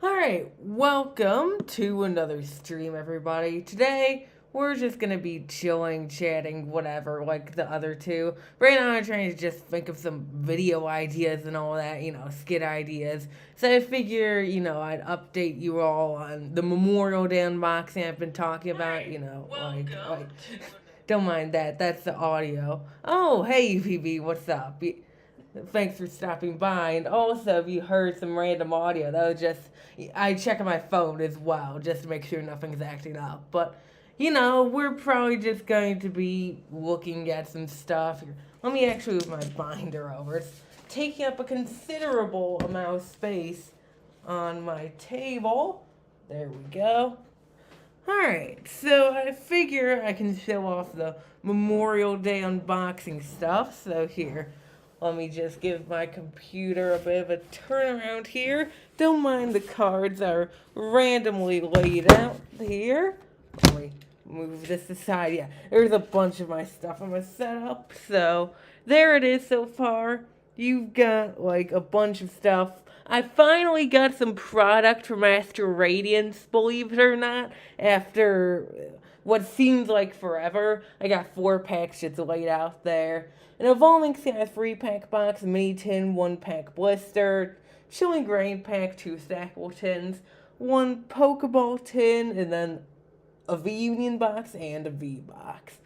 Alright, welcome to another stream, everybody. Today, we're just gonna be chilling, chatting, whatever, like the other two. Right now, I'm trying to just think of some video ideas and all that, skit ideas. So I figure, I'd update you all on the Memorial Day unboxing I've been talking about, don't mind that. That's the audio. Oh, hey, UPB, what's up? Thanks for stopping by. And also, if you heard some random audio, that was just, I check on my phone as well, just to make sure nothing's acting up. But, we're probably just going to be looking at some stuff. Let me actually move my binder over. It's taking up a considerable amount of space on my table. There we go. Alright, so I figure I can show off the Memorial Day unboxing stuff. So here, let me just give my computer a bit of a turnaround here. Don't mind the cards are randomly laid out here. Let me move this aside. Yeah, there's a bunch of my stuff I'm going to set up. So there it is so far. You've got like a bunch of stuff. I finally got some product from Master Radiance, believe it or not, after what seems like forever. I got 4 packs just laid out there. An evolving size 3-pack box, mini tin, 1-pack blister, chilling grain pack, 2 stackable tins, 1 Pokeball tin, and then a V Union box and a V box.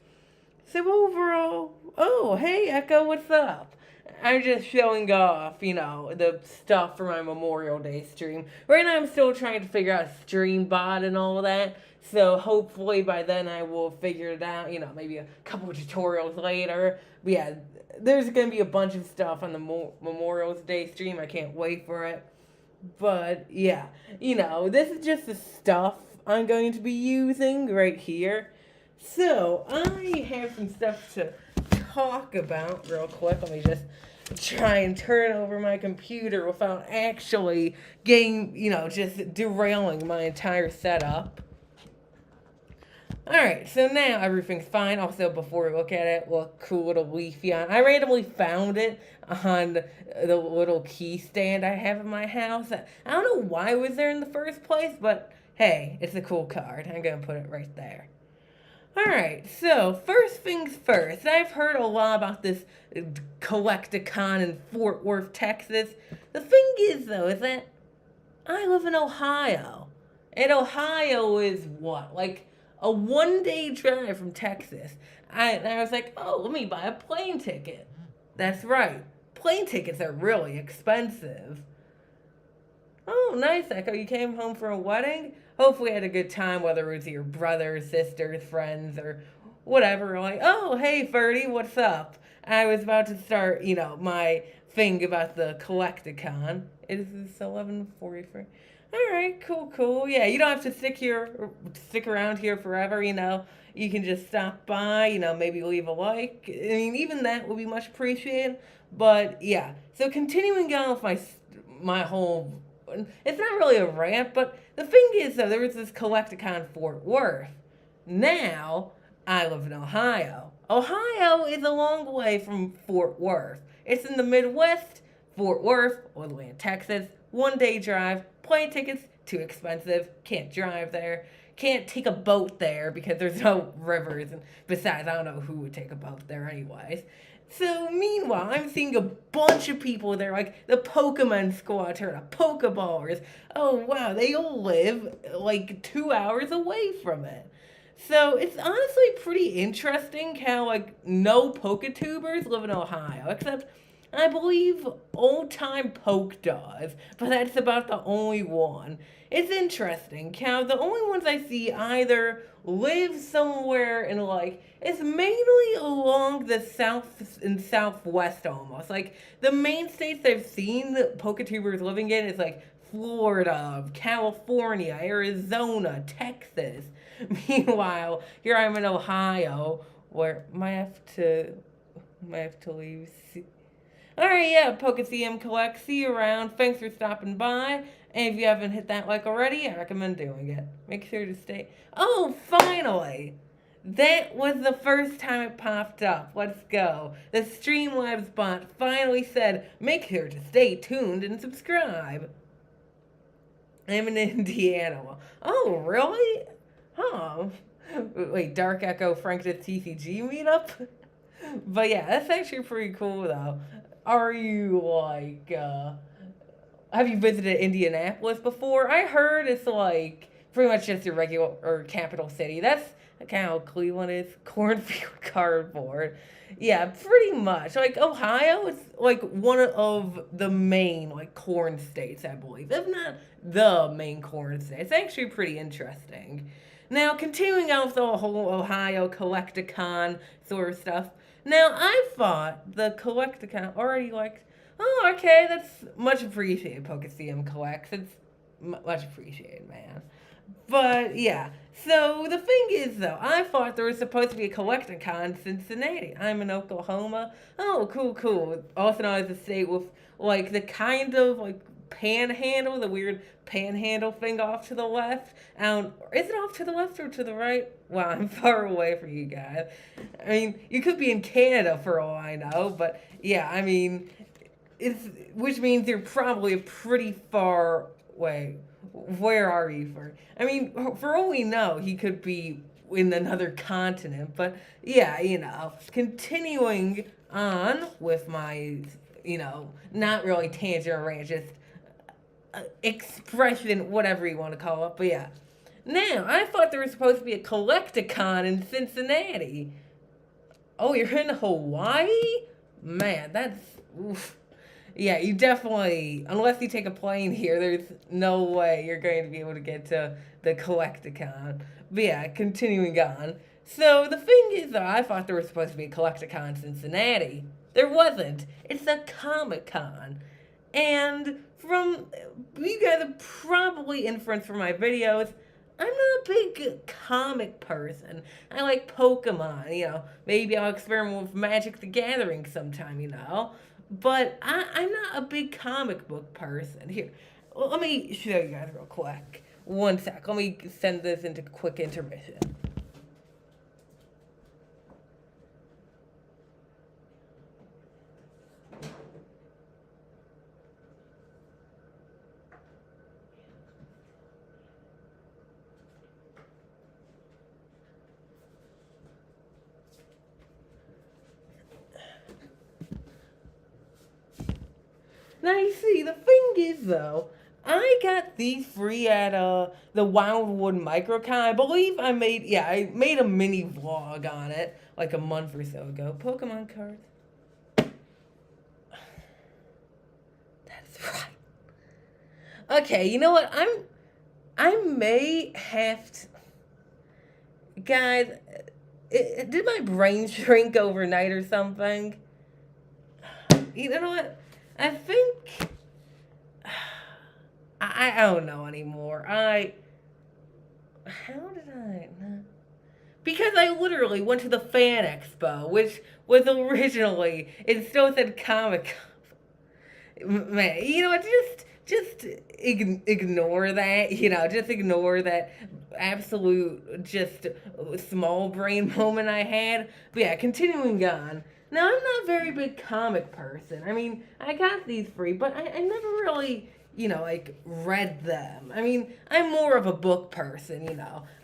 So overall, oh, hey Echo, what's up? I'm just showing off, the stuff for my Memorial Day stream. Right now I'm still trying to figure out stream bot and all of that. So hopefully by then I will figure it out, maybe a couple of tutorials later. But yeah, there's going to be a bunch of stuff on the Memorial Day stream. I can't wait for it. But yeah, this is just the stuff I'm going to be using right here. So I have some stuff to talk about real quick. Let me just try and turn over my computer without actually getting, just derailing my entire setup. Alright, so now everything's fine. Also, before we look at it, look, cool little leafy on. I randomly found it on the little key stand I have in my house. I don't know why it was there in the first place, but hey, it's a cool card. I'm going to put it right there. Alright, so first things first. I've heard a lot about this Collecticon in Fort Worth, Texas. The thing is, though, is that I live in Ohio. And Ohio is what? Like a 1-day drive from Texas. And I was like, oh, let me buy a plane ticket. That's right. Plane tickets are really expensive. Oh, nice, Echo. You came home for a wedding? Hopefully you had a good time, whether it was your brothers, sisters, friends, or whatever. Like, oh, hey, Ferdy, what's up? I was about to start, my thing about the Collecticon. It is 11:43. All right, cool. Yeah, you don't have to stick around here forever. You can just stop by. Maybe leave a like. I mean, even that would be much appreciated. But yeah, so continuing on with my whole. It's not really a rant, but the thing is, though, there was this Collecticon Fort Worth. Now I live in Ohio. Ohio is a long way from Fort Worth. It's in the Midwest. Fort Worth, all the way in Texas. 1-day drive. Plane tickets, too expensive. Can't drive there. Can't take a boat there because there's no rivers. And besides, I don't know who would take a boat there anyways. So meanwhile, I'm seeing a bunch of people there, like the Pokemon Squad, the Pokeballers. Oh wow, they all live like 2 hours away from it. So it's honestly pretty interesting how like no Poketubers live in Ohio, except I believe old time Poke does, but that's about the only one. It's interesting how the only ones I see either live somewhere in like it's mainly along the south and southwest almost. Like the main states I've seen that Poketubers living in is like Florida, California, Arizona, Texas. Meanwhile, here I'm in Ohio, where might have to leave. Alright, yeah, PokeCM Collect. See you around. Thanks for stopping by. And if you haven't hit that like already, I recommend doing it. Make sure to stay. Oh, finally! That was the first time it popped up. Let's go. The Streamlabs bot finally said, make sure to stay tuned and subscribe. I'm in Indiana. Oh, really? Huh. Wait, Dark Echo Frank the TCG meetup? But yeah, that's actually pretty cool though. Are you like have you visited Indianapolis before? I heard it's like pretty much just your regular or capital city. That's kind of how Cleveland is. Cornfield cardboard. Yeah, pretty much. Like Ohio is like one of the main like corn states, I believe. If not the main corn state. It's actually pretty interesting. Now, continuing on with the whole Ohio Collecticon sort of stuff. Now, I thought the Collecticon already like, oh, okay, that's much appreciated. Pokemon collects. It's much appreciated, man. But yeah, so the thing is though, I thought there was supposed to be a Collecticon in Cincinnati. I'm in Oklahoma. Oh, cool, cool. Also known as a state with like the kind of like panhandle, the weird panhandle thing off to the left. Is it off to the left or to the right? Wow, I'm far away from you guys. I mean, you could be in Canada for all I know, but yeah, I mean, it's which means you're probably pretty far away. Where are you for? I mean, for all we know, he could be in another continent. But yeah, continuing on with my, not really tangent range, just expression, whatever you want to call it. But yeah. Now, I thought there was supposed to be a Collecticon in Cincinnati. Oh, you're in Hawaii? Man, that's. Oof. Yeah, you definitely, unless you take a plane here, there's no way you're going to be able to get to the Collecticon. But yeah, continuing on. So the thing is, though, I thought there was supposed to be a Collecticon in Cincinnati. There wasn't. It's a Comic Con. And from, you guys have probably inferenced from my videos, I'm not a big comic person. I like Pokemon, maybe I'll experiment with Magic the Gathering sometime. But I'm not a big comic book person. Here, let me show you guys real quick. One sec. Let me send this into quick intermission. Now you see, the thing is though, I got these free at the Wildwood Microcon. I believe I made a mini vlog on it like a month or so ago. Pokemon Cards. That's right. Okay, you know what? I may have to, guys. Did my brain shrink overnight or something? You know what? I think I don't know anymore. How did I? Because I literally went to the Fan Expo, which was originally it still said Comic. Man, just ignore that. Just ignore that absolute just small brain moment I had. But yeah, continuing on. Now, I'm not a very big comic person. I mean, I got these free, but I never really, read them. I mean, I'm more of a book person.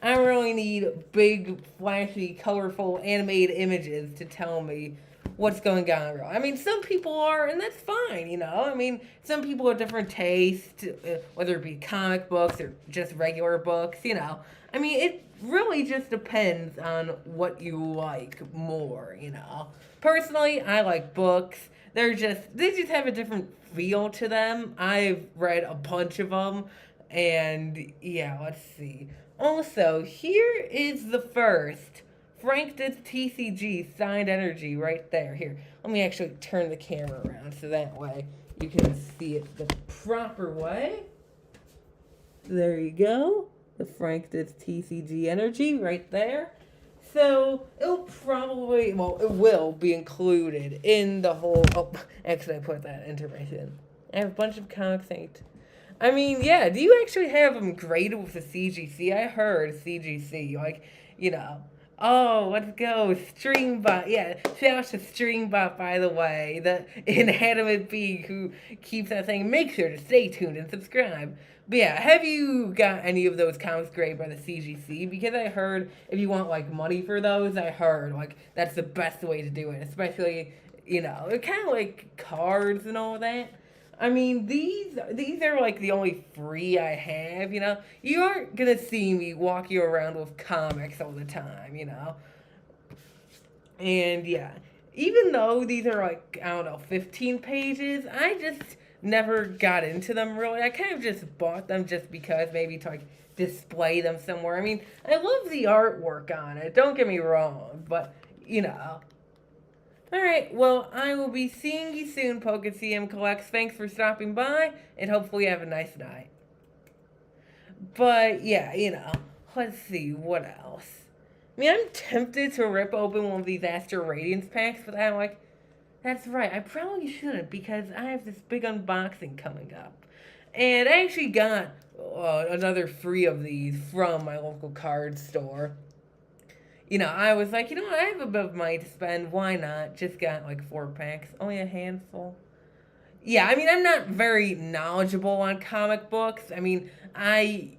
I don't really need big, flashy, colorful, animated images to tell me what's going on. I mean, some people are, and that's fine. I mean, some people have different tastes, whether it be comic books or just regular books. I mean, it really just depends on what you like more. Personally, I like books. They just have a different feel to them. I've read a bunch of them, and yeah, let's see. Also, here is the first Frank does TCG signed energy right there. Here, let me actually turn the camera around so that way you can see it the proper way. There you go. The Frank does TCG energy right there. So it will be included in the whole. Oh, actually, I put that intermission. I have a bunch of comics. I mean, yeah. Do you actually have them graded with the CGC? I heard CGC, Oh, let's go. Streambot. Yeah, shout out to Streambot, by the way, the inanimate being who keeps on saying, make sure to stay tuned and subscribe. But yeah, have you got any of those comics graded by the CGC? Because I heard if you want like money for those, I heard like that's the best way to do it, especially, kind of like cards and all that. I mean, these are like the only free I have. You aren't gonna see me walking around with comics all the time. And yeah, even though these are like, I don't know, 15 pages, I just never got into them really. I kind of just bought them just because, maybe to like display them somewhere. I mean, I love the artwork on it, don't get me wrong, but you know. Alright, well, I will be seeing you soon, PokeCM Collects. Thanks for stopping by, and hopefully you have a nice night. But, yeah, let's see, what else? I mean, I'm tempted to rip open one of these Astro Radiance packs, but I'm like, that's right, I probably shouldn't, because I have this big unboxing coming up. And I actually got another 3 of these from my local card store. I was like, I have a bit of money to spend. Why not? Just got like 4 packs. Only a handful. Yeah, I mean, I'm not very knowledgeable on comic books. I mean, I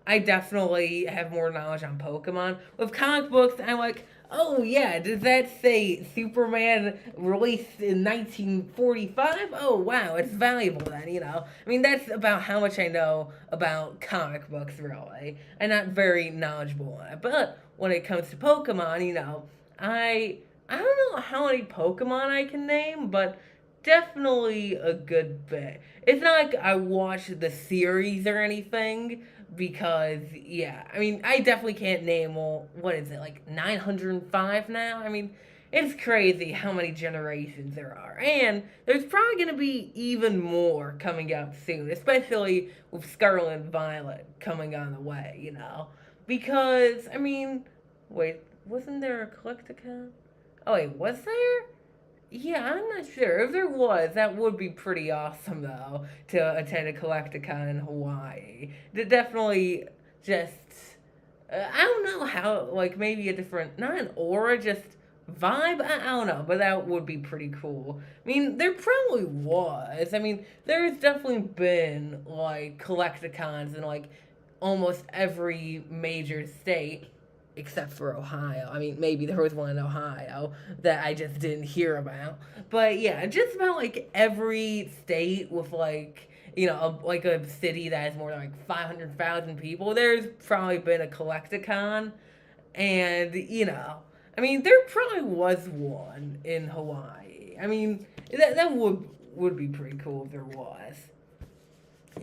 definitely have more knowledge on Pokemon. With comic books, I'm like, oh yeah, does that say Superman released in 1945? Oh wow, it's valuable then. I mean, that's about how much I know about comic books, really. I'm not very knowledgeable on it. But when it comes to Pokemon, I don't know how many Pokemon I can name, but definitely a good bit. It's not like I watched the series or anything, because yeah, I mean, I definitely can't name, well, what is it, like 905 now? I mean, it's crazy how many generations there are, and there's probably going to be even more coming out soon, especially with Scarlet and Violet coming on the way. Because I mean, wait, wasn't there a Collecticon? Oh wait, was there? Yeah, I'm not sure. If there was, that would be pretty awesome, though, to attend a Collecticon in Hawaii. Definitely just, I don't know how, like, maybe a different, not an aura, just vibe? I don't know, but that would be pretty cool. I mean, there probably was. I mean, there's definitely been, like, Collecticons in, like, almost every major state except for Ohio. I mean, maybe there was one in Ohio that I just didn't hear about. But yeah, just about like every state with like, like a city that has more than like 500,000 people, there's probably been a Collecticon. And, I mean, there probably was one in Hawaii. I mean, that would be pretty cool if there was.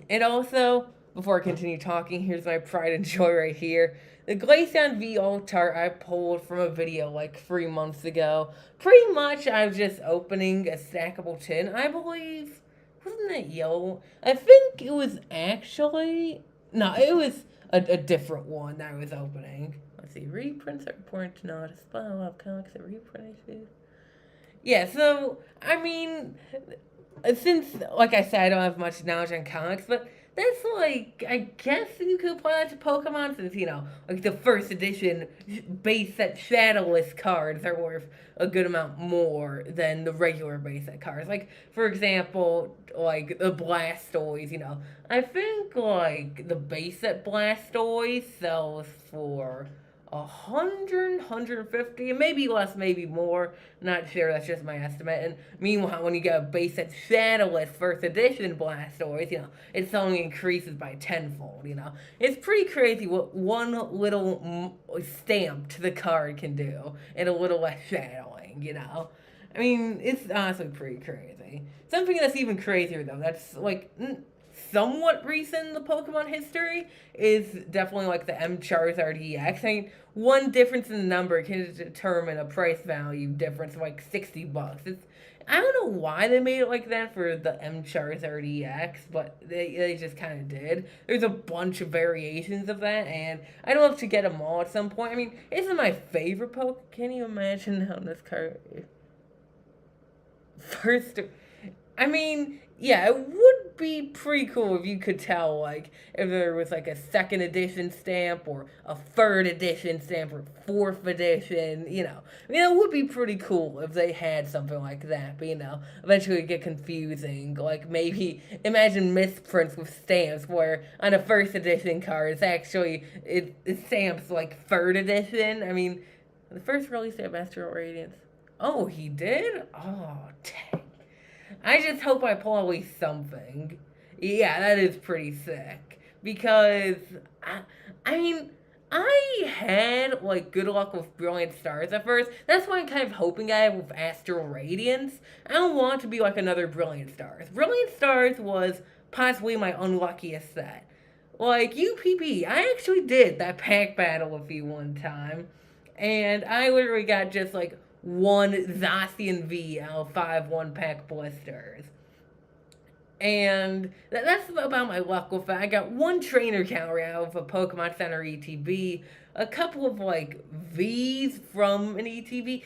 And also, before I continue talking, here's my pride and joy right here. The Glaceon V Alt-Art I pulled from a video like 3 months ago. Pretty much I was just opening a stackable tin, I believe. Wasn't that yellow? I think it was actually... No, it was a different one that I was opening. Let's see, reprints are important to notice. But I love comics that reprint issues. Yeah, so, I mean, since, like I said, I don't have much knowledge on comics, but that's like, I guess you could apply that to Pokemon, since, like the first edition base set shadowless cards are worth a good amount more than the regular base set cards. Like, for example, like the Blastoise, I think, like, the base set Blastoise sells for 150, and maybe less, maybe more. Not sure, that's just my estimate. And meanwhile, when you get a base that's shadowless first edition Blastoise, it only increases by tenfold, It's pretty crazy what one little stamp to the card can do, and a little less shadowing, I mean, it's honestly pretty crazy. Something that's even crazier, though, that's, like, somewhat recent in the Pokemon history is definitely like the M Charizard EX. I mean, one difference in the number can determine a price value difference of like $60. I don't know why they made it like that for the M Charizard EX, but they just kind of did. There's a bunch of variations of that, and I'd love to get them all at some point. I mean, isn't my favorite Poke? Can you imagine how this card... First... I mean, yeah, it would would be pretty cool if you could tell, like, if there was like a second edition stamp or a third edition stamp or fourth edition. It would be pretty cool if they had something like that. But eventually it'd get confusing. Like maybe imagine misprints with stamps where on a first edition card it stamps like third edition. I mean, the first release of Astral Radiance. Oh, he did? Oh, dang. I just hope I pull at least something. Yeah, that is pretty sick. Because, I mean, I had, like, good luck with Brilliant Stars at first. That's why I'm kind of hoping I have with Astral Radiance. I don't want it to be like another Brilliant Stars. Brilliant Stars was possibly my unluckiest set. Like, UPB, I actually did that pack battle with you one time. And I literally got just, like, one Zacian V out of 5 1-pack blisters. And that's about my luck with it. I got one trainer calorie out of a Pokemon Center ETB, a couple of like V's from an ETB.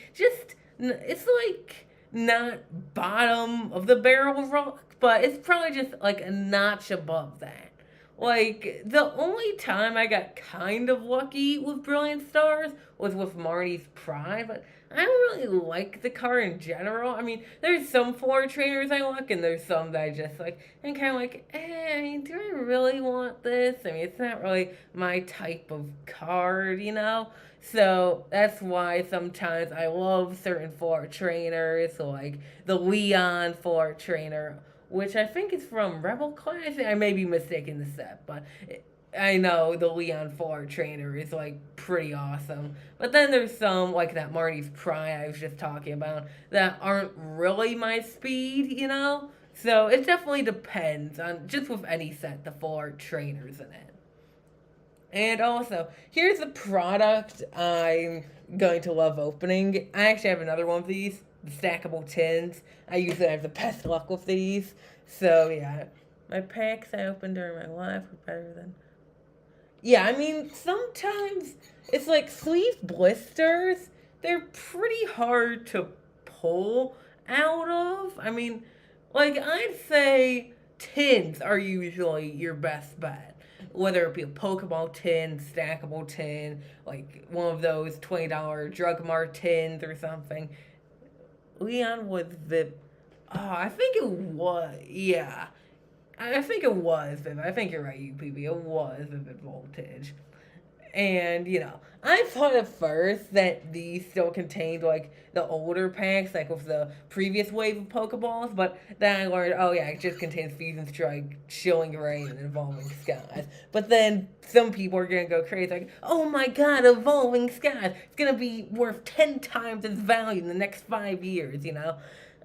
It's like not bottom of the barrel rock, but it's probably just like a notch above that. Like, the only time I got kind of lucky with Brilliant Stars was with Marnie's Prime, but I don't really like the card in general. I mean, there's some floor trainers I like, and there's some that I just like, and kind of like, I mean, do I really want this? I mean, it's not really my type of card, So that's why sometimes I love certain floor trainers, like the Leon floor trainer, which I think is from Rebel Class. I may be mistaken the set, but I know the Leon 4 trainer is like pretty awesome. But then there's some like that Marty's Prime I was just talking about that aren't really my speed. So it definitely depends on just with any set the 4 trainers in it. And also, here's a product I'm going to love opening. I actually have another one of these, the stackable tins. I usually have the best luck with these. So, yeah. My packs I opened during my life were better than... Yeah, I mean, sometimes it's like sleeve blisters. They're pretty hard to pull out of. I mean, like, I'd say tins are usually your best bet. Whether it be a Pokeball tin, stackable tin, like one of those $20 Drug Mart tins or something. Leon was the... Oh, I think it was... Yeah. I think it was Vivid. I think you're right, UPB. It was Vivid Voltage. And, I thought at first that these still contained, like, the older packs, like with the previous wave of Pokeballs, but then I learned, oh yeah, it just contains Fusion Strike, Chilling Rain, and Evolving Skies. But then some people are gonna go crazy, like, oh my god, Evolving Skies! It's gonna be worth 10 times its value in the next 5 years,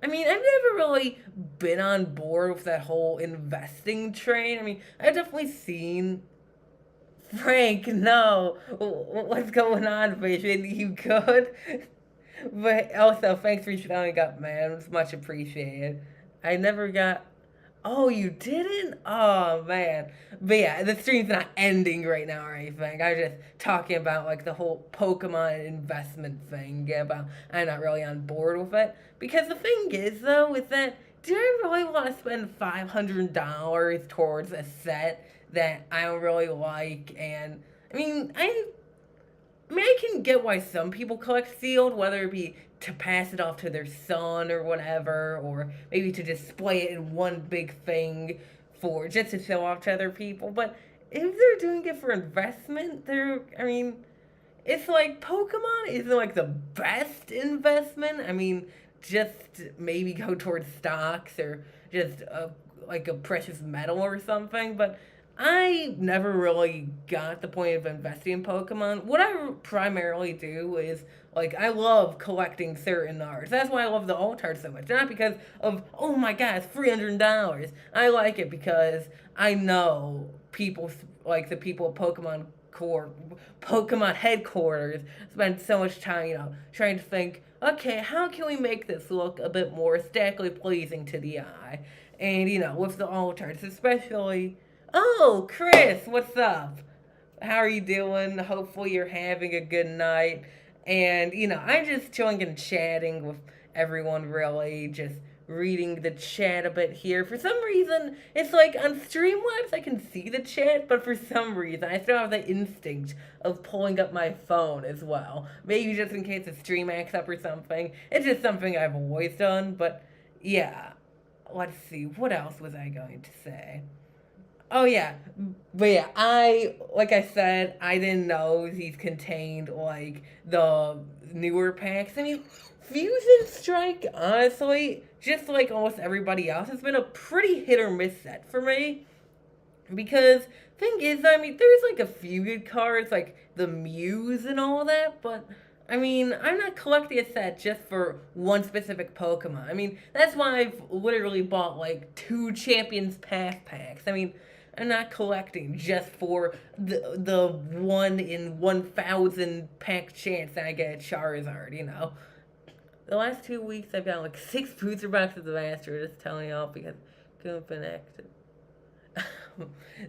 I mean, I've never really been on board with that whole investing train. I mean, I've definitely seen... Frank, no. What's going on, Vision? You good? But also, thanks for showing up, man. It's much appreciated. I never got... Oh, you didn't? Oh, man. But yeah, the stream's not ending right now or anything. I was just talking about, like, the whole Pokemon investment thing. About I'm not really on board with it. Because the thing is, though, is that do I really want to spend $500 towards a set that I don't really like? And, I can get why some people collect sealed, whether it be to pass it off to their son or whatever, or maybe to display it in one big thing for just to show off to other people. But if they're doing it for investment, it's like Pokemon isn't like the best investment. Just maybe go towards stocks or just like a precious metal or something. But I never really got the point of investing in Pokemon. What I primarily do is, like, I love collecting certain arts. That's why I love the alt art so much. Not because of, oh my god, it's $300. I like it because I know people, like the people at Pokemon headquarters spend so much time, trying to think, okay, how can we make this look a bit more aesthetically pleasing to the eye? And, with the alt arts, especially... Oh, Chris, what's up? How are you doing? Hopefully you're having a good night. And, I'm just chilling and chatting with everyone, really, just reading the chat a bit here. For some reason, it's like on Streamlabs I can see the chat, but for some reason I still have the instinct of pulling up my phone as well. Maybe just in case the stream acts up or something. It's just something I've always done, but yeah. Let's see, what else was I going to say? Oh yeah, but yeah, like I said, I didn't know these contained like the newer packs. I mean, Fusion Strike, honestly, just like almost everybody else, has been a pretty hit or miss set for me. Because thing is, I mean, there's like a few good cards, like the Muse and all that, but I mean, I'm not collecting a set just for one specific Pokemon. I mean, that's why I've literally bought like two Champions Path packs. I mean, I'm not collecting just for the 1 in 1,000 pack chance that I get a Charizard, you know. The last 2 weeks I've got like 6 booster boxes of Astro, just telling y'all because I couldn't been active.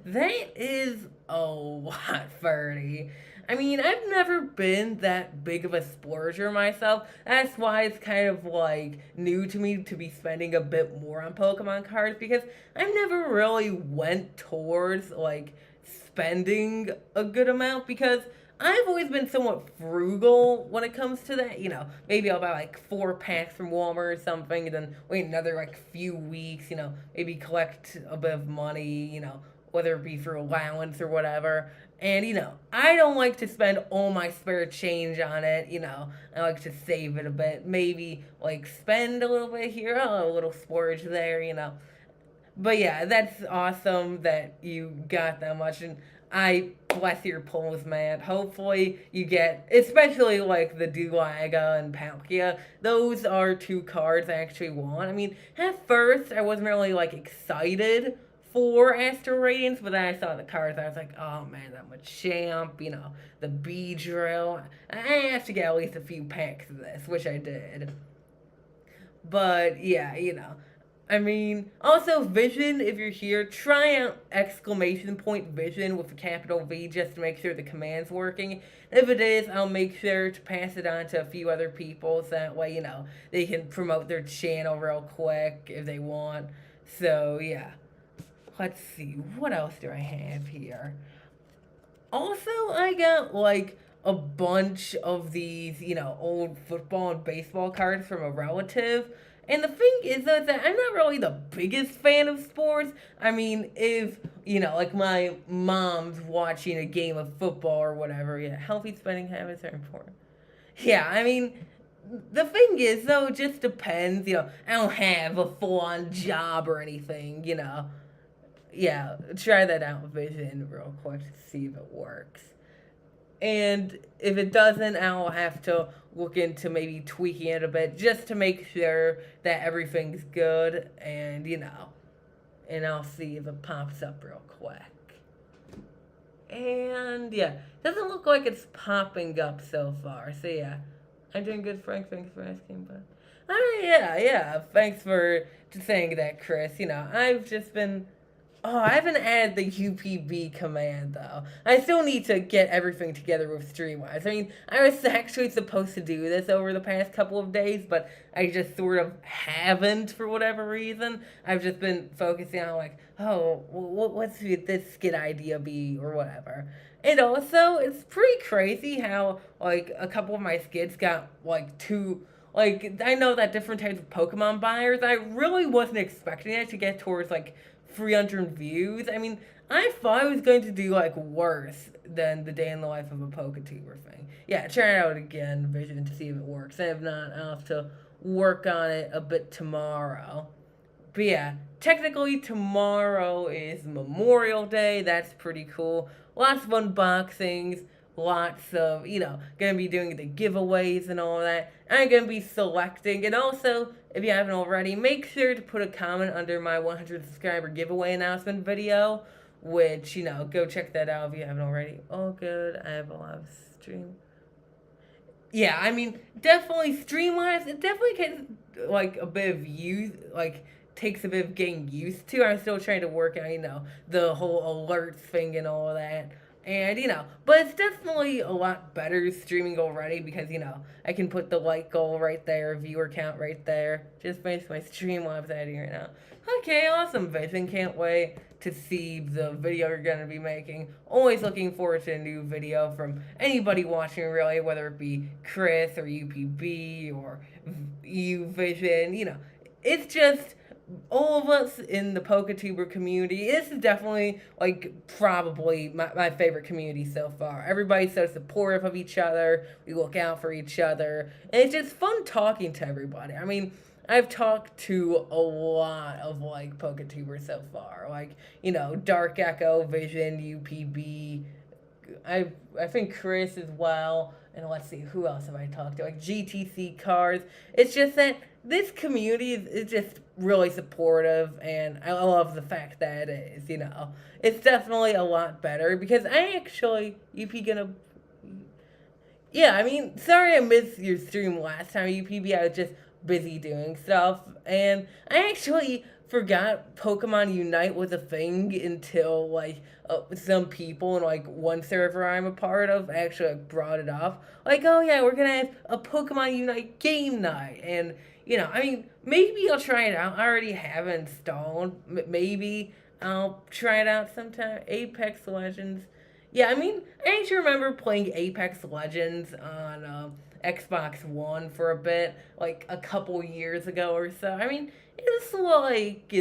That is a lot, Ferdy. I mean, I've never been that big of a splurger myself. That's why it's kind of like new to me to be spending a bit more on Pokemon cards because I've never really went towards like spending a good amount because I've always been somewhat frugal when it comes to that. You know, maybe I'll buy like 4 packs from Walmart or something, and then wait another like few weeks. You know, maybe collect a bit of money. You know, whether it be for allowance or whatever. And you know, I don't like to spend all my spare change on it. You know, I like to save it a bit. Maybe like spend a little bit here, oh, a little splurge there. You know, but yeah, that's awesome that you got that much, and I bless your pulls, man. Hopefully you get, especially like the Dulaga and Palkia. Those are two cards I actually want. I mean, at first I wasn't really like excited for Astro Radiance, but then I saw the cards. I was like, oh man, I'm a champ. You know, the B drill. I have to get at least a few packs of this, which I did. But yeah, you know. I mean, also Vision, if you're here, try out exclamation point Vision with a capital V just to make sure the command's working. If it is, I'll make sure to pass it on to a few other people so that way, you know, they can promote their channel real quick if they want. So, yeah. Let's see, what else do I have here? Also, I got like a bunch of these, you know, old football and baseball cards from a relative. And the thing is, though, that I'm not really the biggest fan of sports. I mean, if, you know, like my mom's watching a game of football or whatever, yeah, healthy spending habits are important. Yeah, I mean, the thing is, though, it just depends. You know, I don't have a full on job or anything, you know. Yeah, try that out with Vision real quick to see if it works. And if it doesn't, I'll have to look into maybe tweaking it a bit just to make sure that everything's good and, you know, and I'll see if it pops up real quick. And yeah, doesn't look like it's popping up so far. So yeah, I'm doing good, Frank. Thanks for asking. But yeah. Thanks for saying that, Chris. You know, I've just been. Oh, I haven't added the UPB command, though. I still need to get everything together with Streamwise. I mean, I was actually supposed to do this over the past couple of days, but I just sort of haven't for whatever reason. I've just been focusing on, like, oh, what's this skit idea be, or whatever. And also, it's pretty crazy how, like, a couple of my skits got, like, two... Like, I know that different types of Pokemon buyers, I really wasn't expecting it to get towards, like, 300 views. I mean, I thought I was going to do like worse than the day in the life of a Poketuber thing. Yeah, try it out again, Vision, to see if it works. And if not, I'll have to work on it a bit tomorrow. But yeah, technically tomorrow is Memorial Day. That's pretty cool. Lots of unboxings. Lots of, you know, gonna be doing the giveaways and all that. I'm gonna be selecting, and also, if you haven't already, make sure to put a comment under my 100 subscriber giveaway announcement video, which, you know, go check that out if you haven't already. Oh, good, I have a live stream. Yeah, I mean, definitely stream-wise, it definitely gets, like, a bit of use, like, takes a bit of getting used to. I'm still trying to work out, you know, the whole alerts thing and all that. And, but it's definitely a lot better streaming already because, I can put the like goal right there, viewer count right there. Just makes my stream website right now. Okay, awesome, Vision. Can't wait to see the video you're going to be making. Always looking forward to a new video from anybody watching, really, whether it be Chris or UPB or you, Vision. It's just all of us in the PokeTuber community. This is definitely like probably my favorite community so far. Everybody's so supportive of each other. We look out for each other, and it's just fun talking to everybody. I mean, I've talked to a lot of like PokeTubers so far, like Dark Echo, Vision, UPB. I think Chris as well, and let's see who else have I talked to, like GTC Cards. It's just that this community is just really supportive, and I love the fact that it is. It's definitely a lot better because I actually UP gonna. Yeah, I mean, sorry I missed your stream last time, UPB. I was just busy doing stuff, and I actually forgot Pokemon Unite was a thing until like some people in like one server I'm a part of actually brought it up. Like, oh yeah, we're gonna have a Pokemon Unite game night, and I mean, maybe I'll try it out. I already have it installed. Maybe I'll try it out sometime. Apex Legends. Yeah, I mean, I actually remember playing Apex Legends on Xbox One for a bit, like a couple years ago or so. I mean, it's like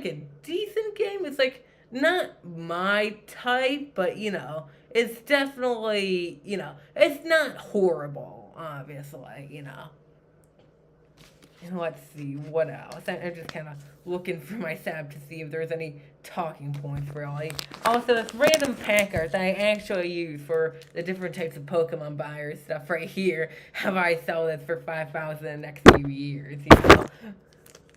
a decent game. It's like not my type, but it's definitely it's not horrible. Obviously. And let's see what else. I'm just kind of looking for my tab to see if there's any talking points, really. Also, this random packer that I actually use for the different types of Pokemon buyers stuff right here. How I sell this for 5,000 in the next few years.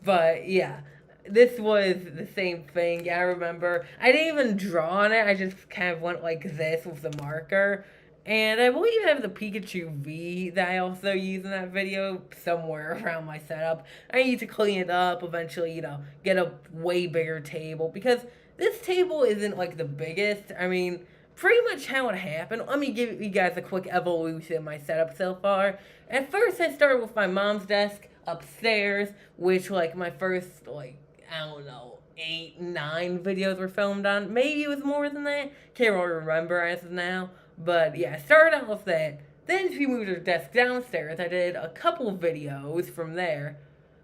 But yeah, this was the same thing. I remember I didn't even draw on it. I just kind of went like this with the marker. And I believe I have the Pikachu V that I also use in that video somewhere around my setup. I need to clean it up eventually, get a way bigger table because this table isn't like the biggest. I mean, pretty much how it happened. Let me give you guys a quick evolution of my setup so far. At first, I started with my mom's desk upstairs, which like my first I don't know 8, 9 videos were filmed on. Maybe it was more than that. Can't really remember as of now. But yeah, I started out with that. Then she moved her desk downstairs. I did a couple videos from there.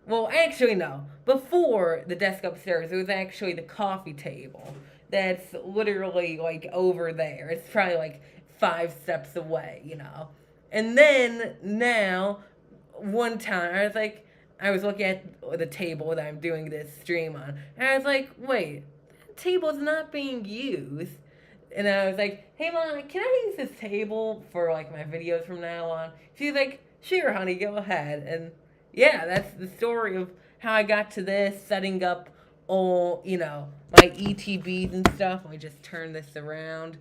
Well, actually, no. Before the desk upstairs, it was actually the coffee table. That's literally like over there. It's probably like 5 steps away. And then now, one time, I was looking at the table that I'm doing this stream on, and I was like, wait, that table's not being used. And I was like, hey, Mom, can I use this table for, like, my videos from now on? She's like, sure, honey, go ahead. And, yeah, that's the story of how I got to this, setting up all, my ETBs and stuff. Let me just turn this around.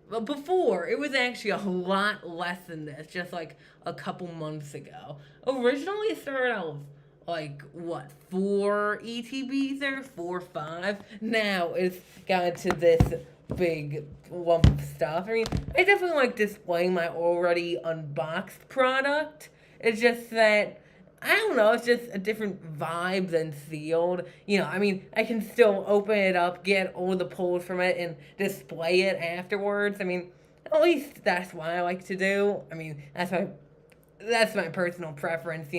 But before, it was actually a lot less than this, just, like, a couple months ago. Originally, it started out with, 4 ETBs there? 4, 5? Now, it's gotten to this big lump of stuff. I mean, I definitely like displaying my already unboxed product. It's just that, I don't know, it's just a different vibe than sealed. I mean, I can still open it up, get all the pulls from it, and display it afterwards. I mean, at least that's what I like to do. I mean, that's my personal preference.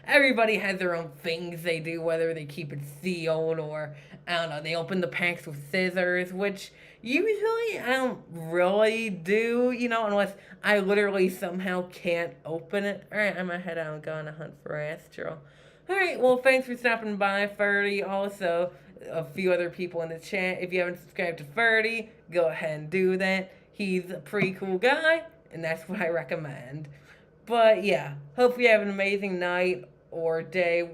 Everybody has their own things they do, whether they keep it sealed or, I don't know, they open the packs with scissors, which usually I don't really do, unless I literally somehow can't open it. Alright, I'm gonna head out and go on a hunt for Astro. Alright, well, thanks for stopping by, Ferdy. Also, a few other people in the chat. If you haven't subscribed to Ferdy, go ahead and do that. He's a pretty cool guy, and that's what I recommend. But yeah, hope you have an amazing night or day.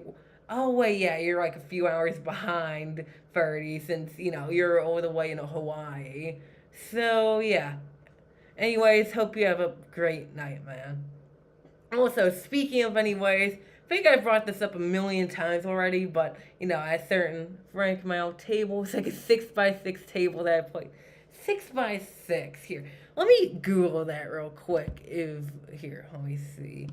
Oh wait, yeah, you're like a few hours behind Ferdy since, you're all the way in Hawaii. So yeah. Anyways, hope you have a great night, man. Also, speaking of anyways, I think I brought this up a million times already, but, at certain rank my old table, it's like a 6x6 table that I played 6x6 here. Let me Google that real quick. Here, let me see.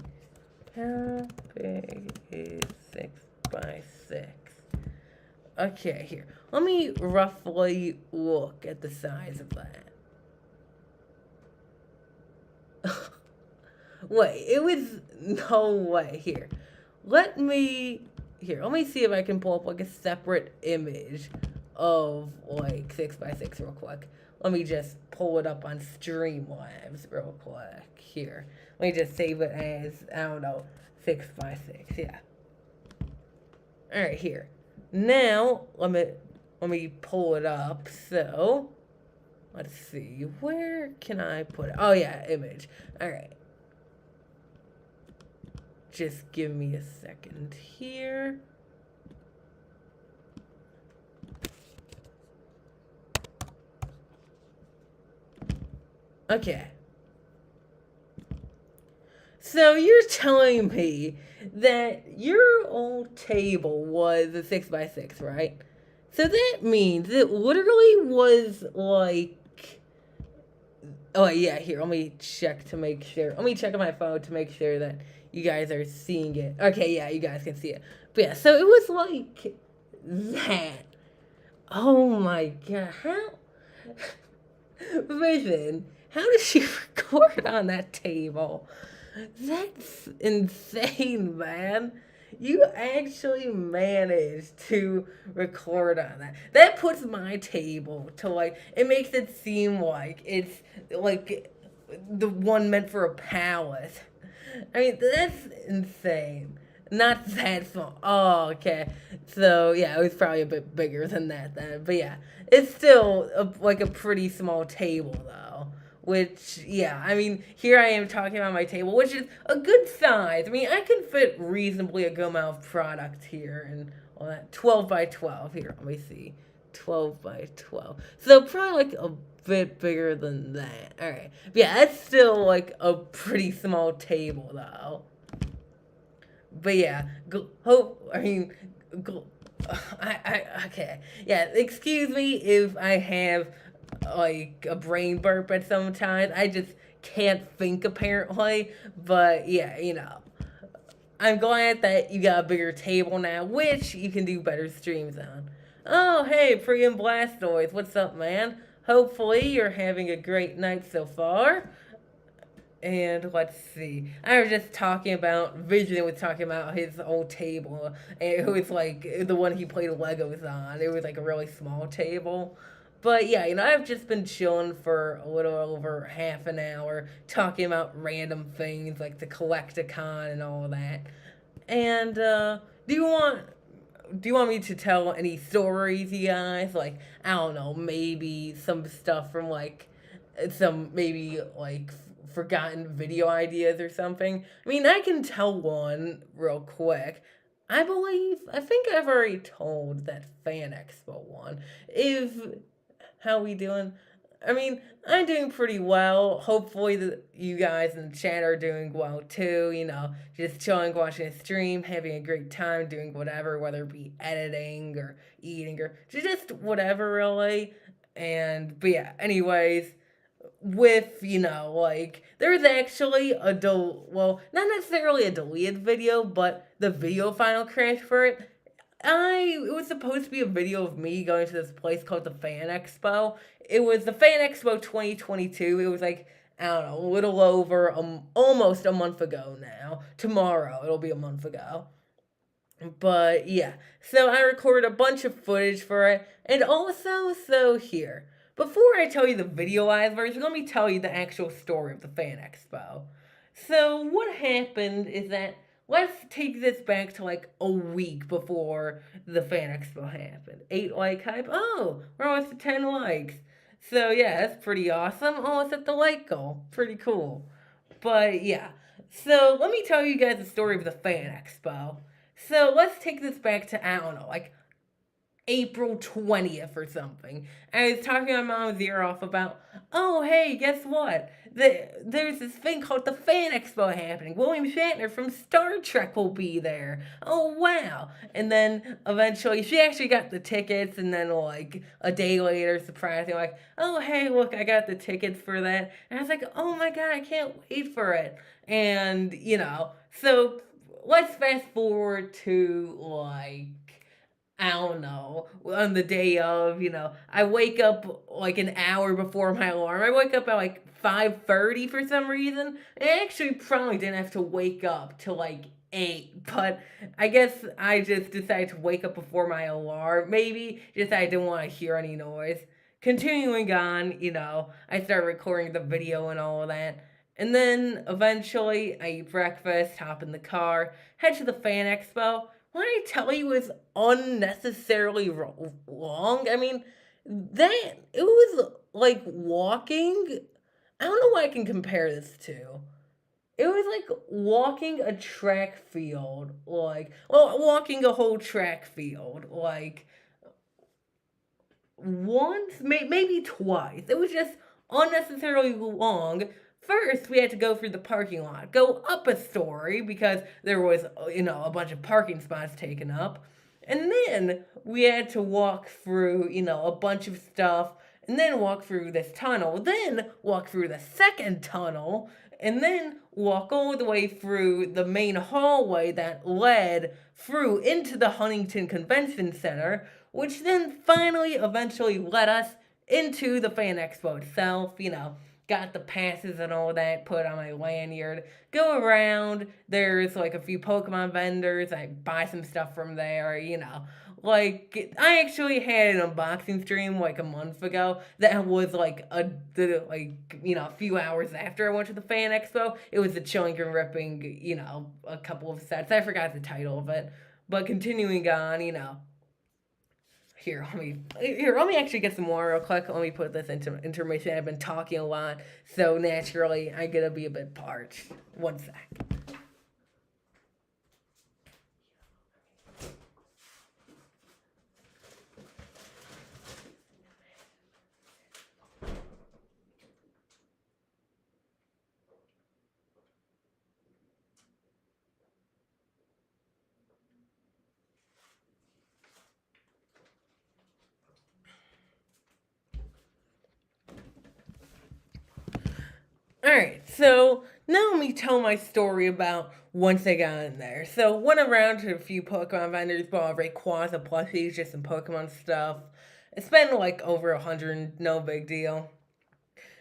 How big is 6x6? Okay, here. Let me roughly look at the size of that. Wait, it was no way. Let me let me see if I can pull up like a separate image of like 6x6 real quick. Let me just pull it up on Streamlabs real quick. Here. Let me just save it as, I don't know, 6x6. Yeah. Alright, here. Now let me pull it up. So let's see. Where can I put it? Oh yeah, image. Alright. Just give me a second here. Okay. So you're telling me that your old table was a 6x6, right? So that means it literally was like. Oh yeah, here. Let me check to make sure. Let me check on my phone to make sure that you guys are seeing it. Okay, yeah, you guys can see it. But yeah, so it was like that. Oh my god, how? Vision, how did she record on that table? That's insane, man. You actually managed to record on that. That puts my table to like, it makes it seem like it's like the one meant for a palace. I mean, that's insane. Not that small. Oh, okay. So, yeah, it was probably a bit bigger than that then. But yeah, it's still like a pretty small table, though. Which, yeah, I mean, here I am talking about my table, which is a good size. I mean, I can fit reasonably a good amount of product here and all that. 12 by 12. Here, let me see. 12 by 12. So, probably like a bit bigger than that. Alright. Yeah, that's still like a pretty small table, though. But yeah, hope. I mean, okay. Yeah, excuse me if I have like a brain burp at some times. I just can't think apparently. But yeah, I'm glad that you got a bigger table now, which you can do better streams on. Oh, hey, friggin' Blastoise, what's up, man? Hopefully you're having a great night so far. And let's see. I was just talking about Vision was talking about his old table, and it was like the one he played Legos on. It was like a really small table. But yeah, I've just been chilling for a little over half an hour, talking about random things like the Collecticon and all that. And do you want me to tell any stories, you guys? Like, I don't know, maybe some stuff from like some maybe like forgotten video ideas or something. I mean, I can tell one real quick. I think I've already told that Fan Expo one. If How we doing? I mean, I'm doing pretty well. Hopefully, you guys in the chat are doing well too. Just chilling, watching a stream, having a great time, doing whatever, whether it be editing or eating or just whatever, really. But yeah, anyways, with like there's actually well, not necessarily a deleted video, but the video final crash for it. It was supposed to be a video of me going to this place called the Fan Expo. It was the Fan Expo 2022. It was like, I don't know, a little over almost a month ago now. Tomorrow it'll be a month ago. But yeah, so I recorded a bunch of footage for it, and also, so here. Before I tell you the videoized version, let me tell you the actual story of the Fan Expo. So what happened is that, let's take this back to like a week before the Fan Expo happened. 8 like hype. Oh, we're almost at 10 likes. So yeah, that's pretty awesome. Almost at the like goal. Pretty cool. But yeah, so let me tell you guys the story of the Fan Expo. So let's take this back to, I don't know, like April 20th or something. I was talking my mom's ear off about, oh, hey, guess what? There's this thing called the Fan Expo happening. William Shatner from Star Trek will be there. Oh, wow. And then eventually she actually got the tickets, and then, like, a day later, surprisingly, like, oh, hey, look, I got the tickets for that. And I was like, oh my God, I can't wait for it. And, so let's fast forward to, like, I don't know, on the day of, I wake up like an hour before my alarm. I wake up at like 5:30 for some reason. I actually probably didn't have to wake up till like 8, but I guess I just decided to wake up before my alarm. Maybe just I didn't want to hear any noise. Continuing on, I started recording the video and all of that. And then eventually I eat breakfast, hop in the car, head to the Fan Expo. When I tell you it's unnecessarily long, I mean, that, it was like walking. I don't know what I can compare this to. It was like walking a track field, like, well, walking a whole track field, like, once, maybe twice. It was just unnecessarily long. First, we had to go through the parking lot, go up a story because there was, a bunch of parking spots taken up. And then we had to walk through, a bunch of stuff, and then walk through this tunnel, then walk through the second tunnel, and then walk all the way through the main hallway that led through into the Huntington Convention Center, which then finally eventually led us into the Fan Expo itself. Got the passes and all that put on my lanyard. Go around. There's like a few Pokemon vendors. I buy some stuff from there. Like, I actually had an unboxing stream like a month ago that was like a few hours after I went to the Fan Expo. It was the Chilling and Ripping, a couple of sets. I forgot the title of it. But continuing on. Let me actually get some more real quick. Let me put this into intermission. I've been talking a lot, so naturally I'm gonna be a bit parched. One sec. Alright, so now let me tell my story about once I got in there. So went around to a few Pokemon vendors, bought Rayquaza plushies, just some Pokemon stuff. I spent like over 100, no big deal.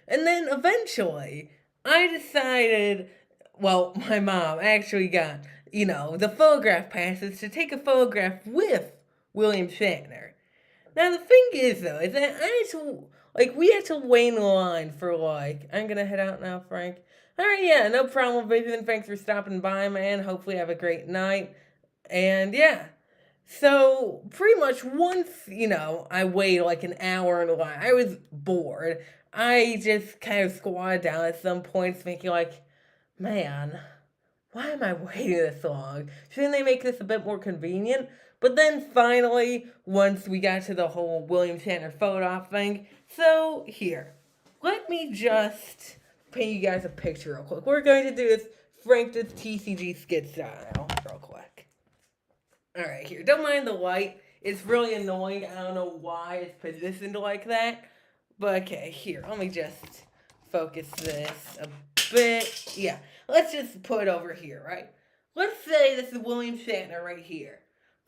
And then eventually, I decided, well, my mom actually got, the photograph passes to take a photograph with William Shatner. Now the thing is though, is that I had to, like, we had to wait in line for like, I'm gonna head out now, Frank. Alright, yeah, no problem, Vivian. Thanks for stopping by, man. Hopefully have a great night. And yeah. So pretty much once, I waited like an hour in the line, I was bored. I just kind of squatted down at some points thinking like, man, why am I waiting this long? Shouldn't they make this a bit more convenient? But then finally, once we got to the whole William Shatner photo op thing, so here, let me just paint you guys a picture real quick. We're going to do this Frank the TCG skit style real quick. Alright, here, don't mind the light. It's really annoying. I don't know why it's positioned like that. But okay, here, let me just focus this a bit. Yeah, let's just put it over here, right? Let's say this is William Shatner right here.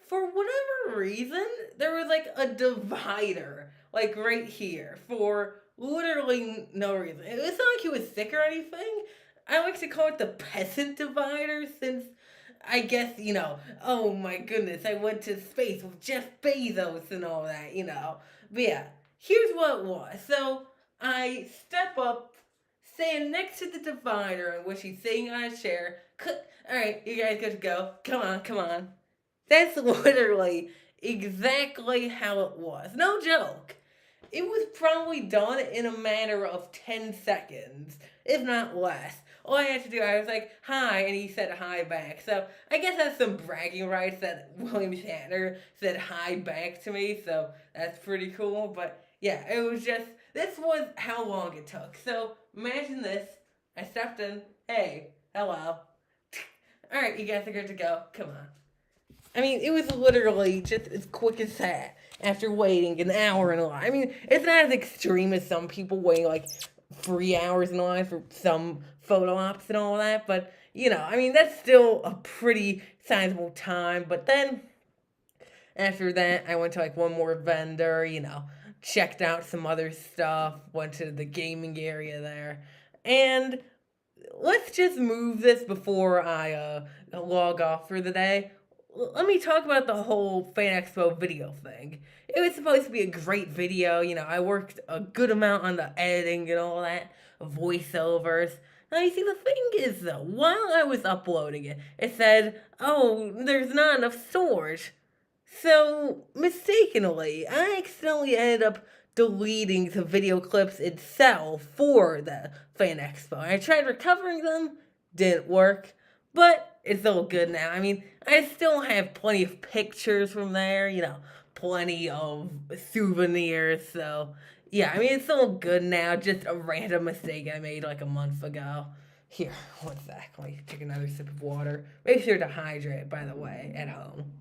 For whatever reason, there was like a divider, like right here, for literally no reason. It's not like he was sick or anything. I like to call it the peasant divider since I guess, oh my goodness, I went to space with Jeff Bezos and all that. But yeah, here's what it was. So I step up, stand next to the divider in which he's sitting on a chair. Alright, you guys good to go. Come on, come on. That's literally exactly how it was. No joke. it was probably done in a matter of 10 seconds, if not less. All I had to do, I was like, hi, and he said hi back. So I guess that's some bragging rights that William Shatner said hi back to me, so that's pretty cool. But yeah, it was just, this was how long it took. So imagine this. I stepped in, hey, hello. Alright, you guys are good to go. Come on. I mean, it was literally just as quick as that after waiting an hour in a line. I mean, it's not as extreme as some people waiting like 3 hours in line for some photo ops and all that, but I mean, that's still a pretty sizable time. But then after that, I went to like one more vendor, checked out some other stuff, went to the gaming area there, and let's just move this before I log off for the day. Let me talk about the whole Fan Expo video thing. It was supposed to be a great video. I worked a good amount on the editing and all that, voiceovers. Now, you see, the thing is, though, while I was uploading it, it said, oh, there's not enough storage. So, mistakenly, I accidentally ended up deleting the video clips itself for the Fan Expo. I tried recovering them, didn't work, but it's all good now. I mean, I still have plenty of pictures from there, plenty of souvenirs, so yeah, I mean, it's all good now, just a random mistake I made like a month ago. Here, one sec, let me take another sip of water. Make sure to hydrate, by the way, at home.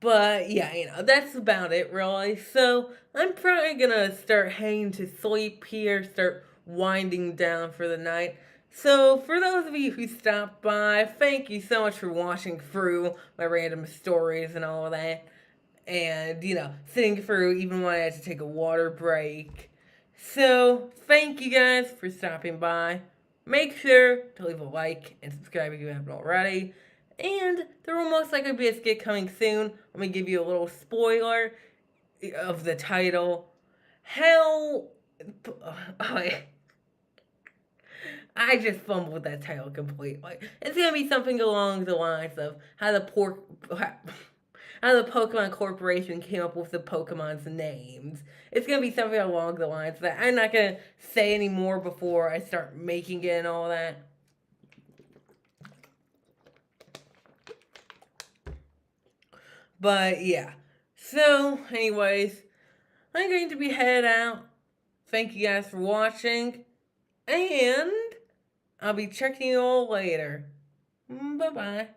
But yeah, that's about it really. So I'm probably gonna start heading to sleep here, start winding down for the night. So for those of you who stopped by, thank you so much for watching through my random stories and all of that. And, sitting through even when I had to take a water break. So thank you guys for stopping by. Make sure to leave a like and subscribe if you haven't already. And there will most likely be a skit coming soon. Let me give you a little spoiler of the title. Hell. I just fumbled that title completely. It's gonna be something along the lines of how the Pokemon Corporation came up with the Pokemon's names. It's gonna be something along the lines that I'm not gonna say anymore before I start making it and all that. But yeah. So, anyways, I'm going to be headed out. Thank you guys for watching. And I'll be checking you all later. Bye-bye.